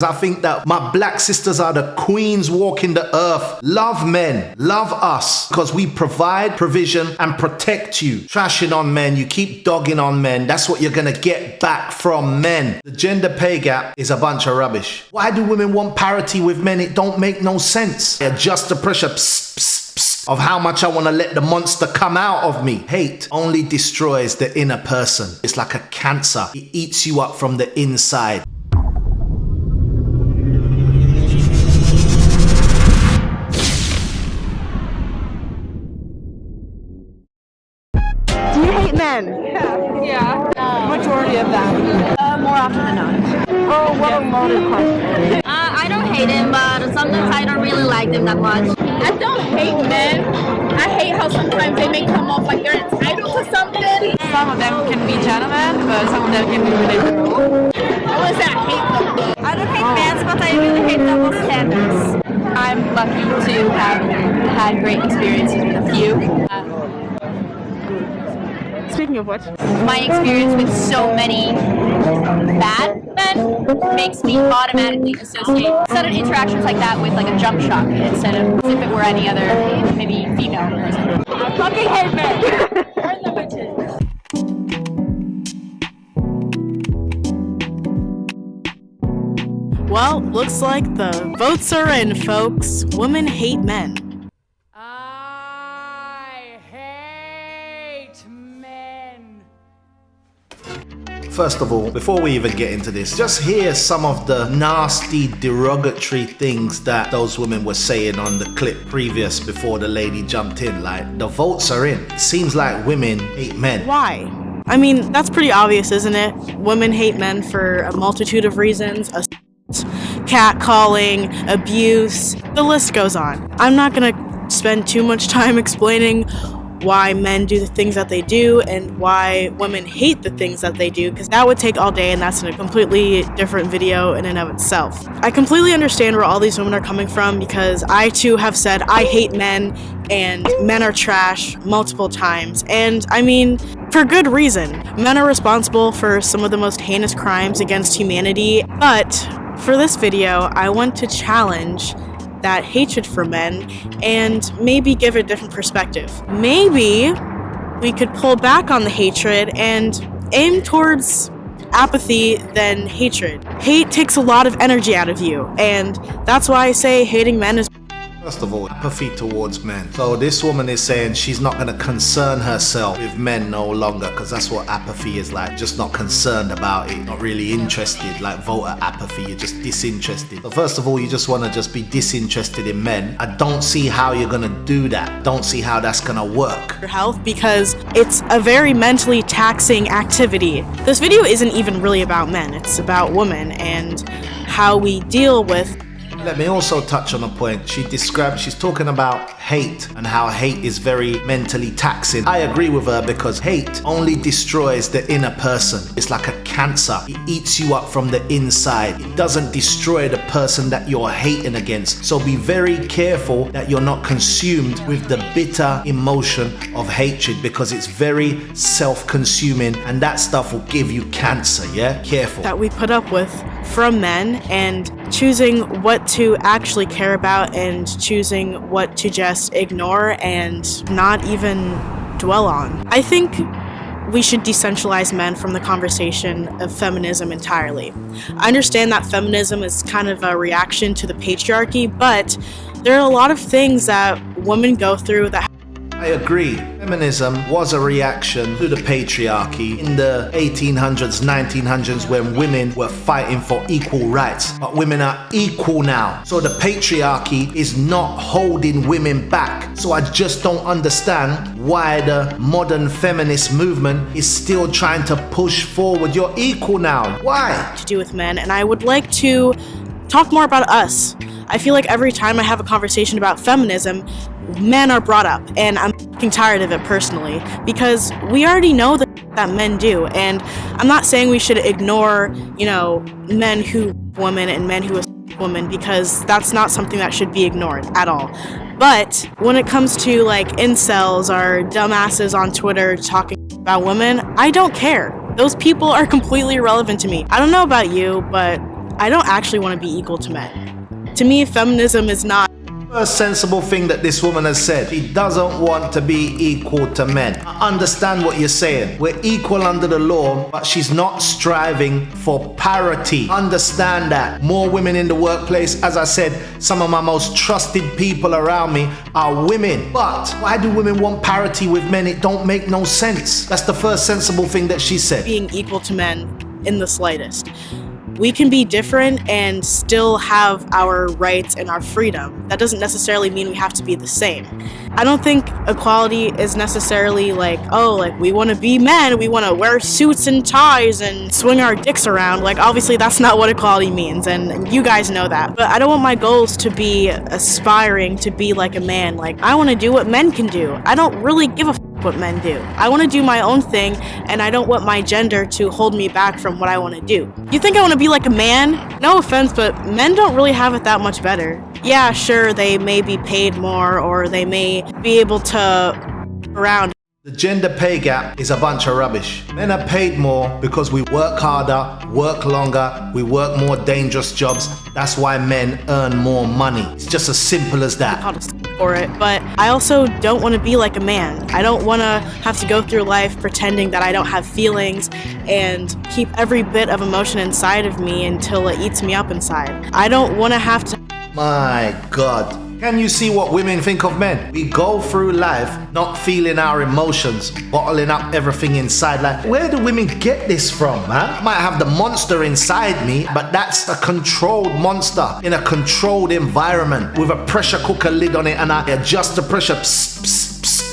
I think that my black sisters are the queens walking the earth. Love men, love us, because we provide provision and protect you. Trashing on men, you keep dogging on men, that's what you're gonna get back from men. The gender pay gap is a bunch of rubbish. Why do women want parity with men? It don't make no sense. They adjust the pressure of how much I want to let the monster come out of me. Hate only destroys the inner person. It's like a cancer. It eats you up from the inside. Do you hate men? Yeah. Majority of them. More often than not. Oh, what a loaded question. I don't hate him, but sometimes I don't really like them that much. I don't hate men. I hate how sometimes they may come off like they're entitled to something. Some of them can be gentlemen, but some of them can be really rude. I wouldn't say I hate them. I don't hate men, but I really hate double standards. I'm lucky to have had great experiences with a few. Speaking of which, My experience with so many bad men makes me automatically associate sudden interactions like that with like a jump shock instead of as if it were any other maybe female person. I fucking hate men. Burn the bitches. Well, looks like the votes are in, folks. Women hate men. I hate men. First of all, before we even get into this, just hear some of the nasty, derogatory things that those women were saying on the clip previous before the lady jumped in. Like, the votes are in. It seems like women hate men. Why? I mean, that's pretty obvious, isn't it? Women hate men for a multitude of reasons. Catcalling, abuse, the list goes on. I'm not gonna spend too much time explaining why men do the things that they do and why women hate the things that they do, because that would take all day and that's a completely different video in and of itself. I completely understand where all these women are coming from, because I too have said I hate men and men are trash multiple times, and I mean, for good reason. Men are responsible for some of the most heinous crimes against humanity, but for this video, I want to challenge that hatred for men and maybe give a different perspective. Maybe we could pull back on the hatred and aim towards apathy than hatred. Hate takes a lot of energy out of you, and that's why I say hating men is First of all, apathy towards men. So this woman is saying she's not going to concern herself with men no longer, because that's what apathy is like. Just not concerned about it, not really interested, like voter apathy, you're just disinterested. So first of all, you just want to just be disinterested in men. I don't see how you're going to do that. Don't see how that's going to work. your health, because it's a very mentally taxing activity. This video isn't even really about men, it's about women and how we deal with. Let me also touch on a point. She's talking about hate and how hate is very mentally taxing. I agree with her, because hate only destroys the inner person. It's like a cancer. It eats you up from the inside. It doesn't destroy the person that you're hating against. So be very careful that you're not consumed with the bitter emotion of hatred, because it's very self-consuming and that stuff will give you cancer, yeah? Careful. That we put up with from men, and choosing what to actually care about and choosing what to just ignore and not even dwell on. I think we should decentralize men from the conversation of feminism entirely. I understand that feminism is kind of a reaction to the patriarchy, but there are a lot of things that women go through that I agree. Feminism was a reaction to the patriarchy in the 1800s, 1900s, when women were fighting for equal rights. But women are equal now. So the patriarchy is not holding women back. So I just don't understand why the modern feminist movement is still trying to push forward. You're equal now. Why? to do with men, and I would like to talk more about us. I feel like every time I have a conversation about feminism, men are brought up, and I'm fucking tired of it personally, because we already know that men do, and I'm not saying we should ignore, men who women and men who women, because that's not something that should be ignored at all. But when it comes to like incels or dumbasses on Twitter talking about women, I don't care. Those people are completely irrelevant to me. I don't know about you, but I don't actually want to be equal to men. To me, feminism is not. First sensible thing that this woman has said, she doesn't want to be equal to men. I understand what you're saying. We're equal under the law, but she's not striving for parity. Understand that. More women in the workplace. As I said, some of my most trusted people around me are women. But why do women want parity with men? It don't make no sense. That's the first sensible thing that she said. Being equal to men in the slightest. We can be different and still have our rights and our freedom. That doesn't necessarily mean we have to be the same. I don't think equality is necessarily like, oh, like we want to be men, we want to wear suits and ties and swing our dicks around. Like, obviously that's not what equality means, and you guys know that. But I don't want my goals to be aspiring to be like a man. Like, I want to do what men can do. I don't really give a what men do. I want to do my own thing, and I don't want my gender to hold me back from what I want to do. You think I want to be like a man? No offense, but men don't really have it that much better. Yeah, sure, they may be paid more, or they may be able to around. The gender pay gap is a bunch of rubbish. Men are paid more because we work harder, work longer, we work more dangerous jobs. That's why men earn more money. It's just as simple as that. For it, but I also don't want to be like a man. I don't want to have to go through life pretending that I don't have feelings and keep every bit of emotion inside of me until it eats me up inside. I don't want to have to. My God. Can you see what women think of men? We go through life not feeling our emotions, bottling up everything inside. Like, where do women get this from, man? I might have the monster inside me, but that's a controlled monster in a controlled environment with a pressure cooker lid on it, and I adjust the pressure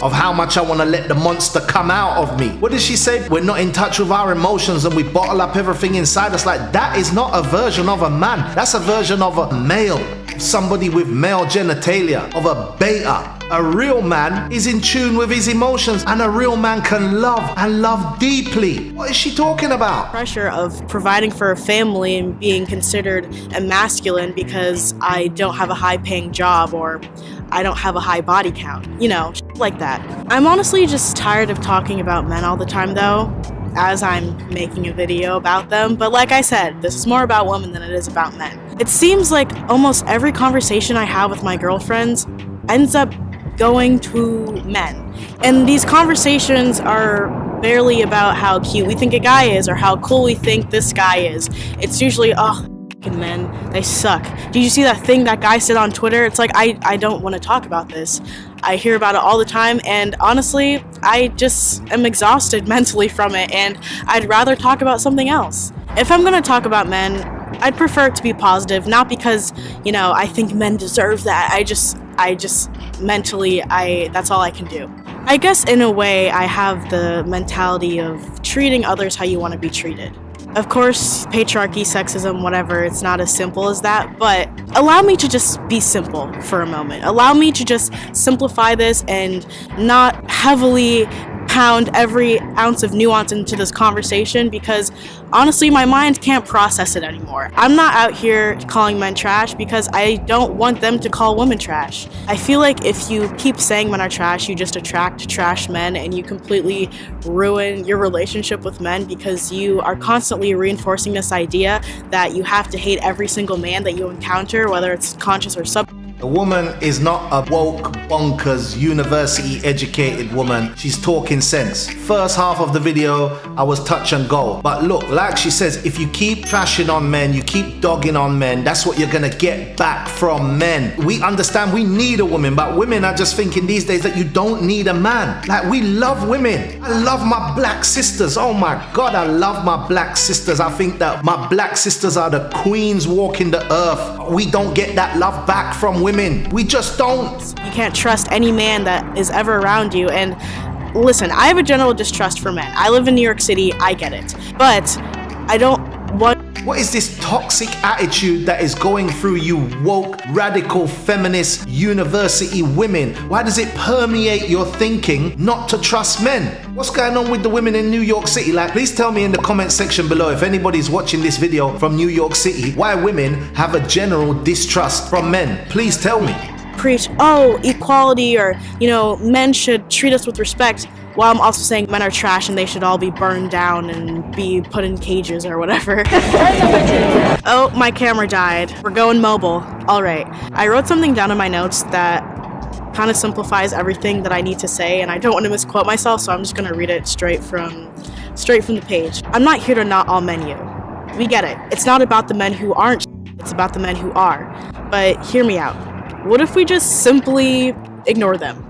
of how much I want to let the monster come out of me. What does she say? We're not in touch with our emotions and we bottle up everything inside us. Like, that is not a version of a man. That's a version of a male. Somebody with male genitalia, of a beta. A real man is in tune with his emotions, and a real man can love and love deeply. What is she talking about? Pressure of providing for a family and being considered a masculine because I don't have a high-paying job or I don't have a high body count. You know, like that. I'm honestly just tired of talking about men all the time though, as I'm making a video about them. But like I said, this is more about women than it is about men. It seems like almost every conversation I have with my girlfriends ends up going to men. And these conversations are barely about how cute we think a guy is or how cool we think this guy is. It's usually, oh, fucking men, they suck. Did you see that thing that guy said on Twitter? It's like, I don't want to talk about this. I hear about it all the time, and honestly, I just am exhausted mentally from it, and I'd rather talk about something else. If I'm gonna talk about men, I'd prefer it to be positive, not because, you know, I think men deserve that. I just mentally, that's all I can do. I guess in a way, I have the mentality of treating others how you want to be treated. Of course, patriarchy, sexism, whatever, it's not as simple as that, but allow me to just be simple for a moment. Allow me to just simplify this and not heavily pound every ounce of nuance into this conversation, because honestly, my mind can't process it anymore. I'm not out here calling men trash because I don't want them to call women trash. I feel like if you keep saying men are trash, you just attract trash men and you completely ruin your relationship with men because you are constantly reinforcing this idea that you have to hate every single man that you encounter, whether it's conscious or sub. The woman is not a woke, bonkers, university-educated woman. She's talking sense. First half of the video, I was touch and go. But look, like she says, if you keep trashing on men, you keep dogging on men, that's what you're gonna get back from men. We understand we need a woman, but women are just thinking these days that you don't need a man. Like, we love women. I love my black sisters. Oh my God, I love my black sisters. I think that my black sisters are the queens walking the earth. We don't get that love back from women. We just don't. You can't trust any man that is ever around you. And listen, I have a general distrust for men. I live in New York City, I get it. But I don't want... What is this toxic attitude that is going through you woke, radical, feminist, university women? Why does it permeate your thinking not to trust men? What's going on with the women in New York City? Like, please tell me in the comment section below, if anybody's watching this video from New York City, why women have a general distrust from men. Please tell me. preach, oh, equality, or, men should treat us with respect, while I'm also saying men are trash and they should all be burned down and be put in cages or whatever. Oh, my camera died. We're going mobile. All right. I wrote something down in my notes that kind of simplifies everything that I need to say, and I don't want to misquote myself, so I'm just going to read it straight from the page. I'm not here to not all men you. We get it. It's not about the men who aren't, it's about the men who are. But hear me out. What if we just simply ignore them?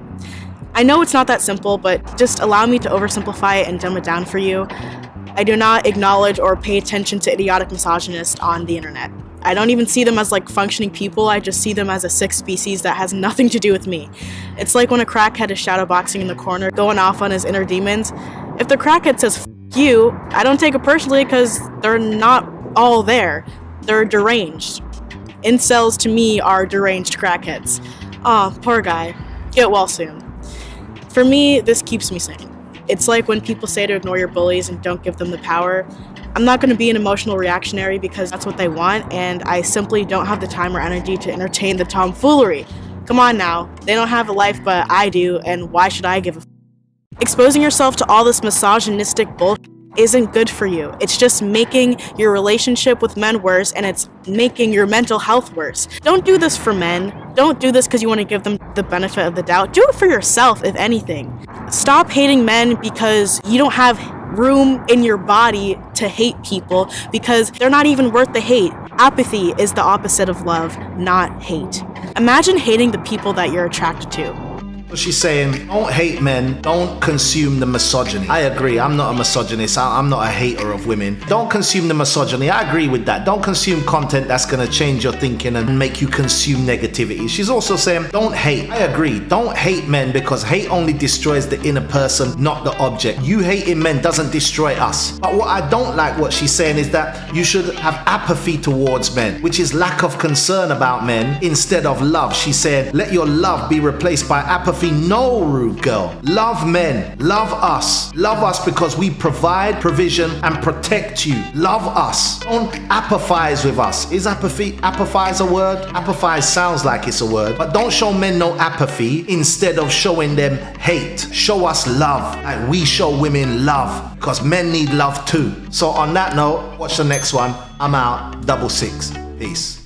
I know it's not that simple, but just allow me to oversimplify it and dumb it down for you. I do not acknowledge or pay attention to idiotic misogynists on the internet. I don't even see them as functioning people, I just see them as a sick species that has nothing to do with me. It's like when a crackhead is shadowboxing in the corner, going off on his inner demons. If the crackhead says, "F you," I don't take it personally because they're not all there. They're deranged. Incels to me are deranged crackheads. Aw, poor guy. Get well soon. For me, this keeps me sane. It's like when people say to ignore your bullies and don't give them the power. I'm not going to be an emotional reactionary because that's what they want, and I simply don't have the time or energy to entertain the tomfoolery. Come on now, they don't have a life but I do, and why should I give a f? Exposing yourself to all this misogynistic bullshit isn't good for you. It's just making your relationship with men worse, and it's making your mental health worse. Don't do this for men. Don't do this because you want to give them the benefit of the doubt. Do it for yourself, if anything. Stop hating men because you don't have room in your body to hate people because they're not even worth the hate. Apathy is the opposite of love, not hate. Imagine hating the people that you're attracted to. She's saying, don't hate men, don't consume the misogyny. I agree, I'm not a misogynist, I'm not a hater of women. Don't consume the misogyny, I agree with that. Don't consume content that's gonna change your thinking and make you consume negativity. She's also saying, don't hate. I agree, don't hate men because hate only destroys the inner person, not the object. You hating men doesn't destroy us. But what I don't like what she's saying is that you should have apathy towards men, which is lack of concern about men instead of love. She's saying, let your love be replaced by apathy. No, rude girl. Love men. Love us. Love us because we provide provision and protect you. Love us. Don't apathize with us. Is apathize a word? Apathize sounds like it's a word. But don't show men no apathy instead of showing them hate. Show us love. Like we show women love because men need love too. So on that note, watch the next one. I'm out. 66. Peace.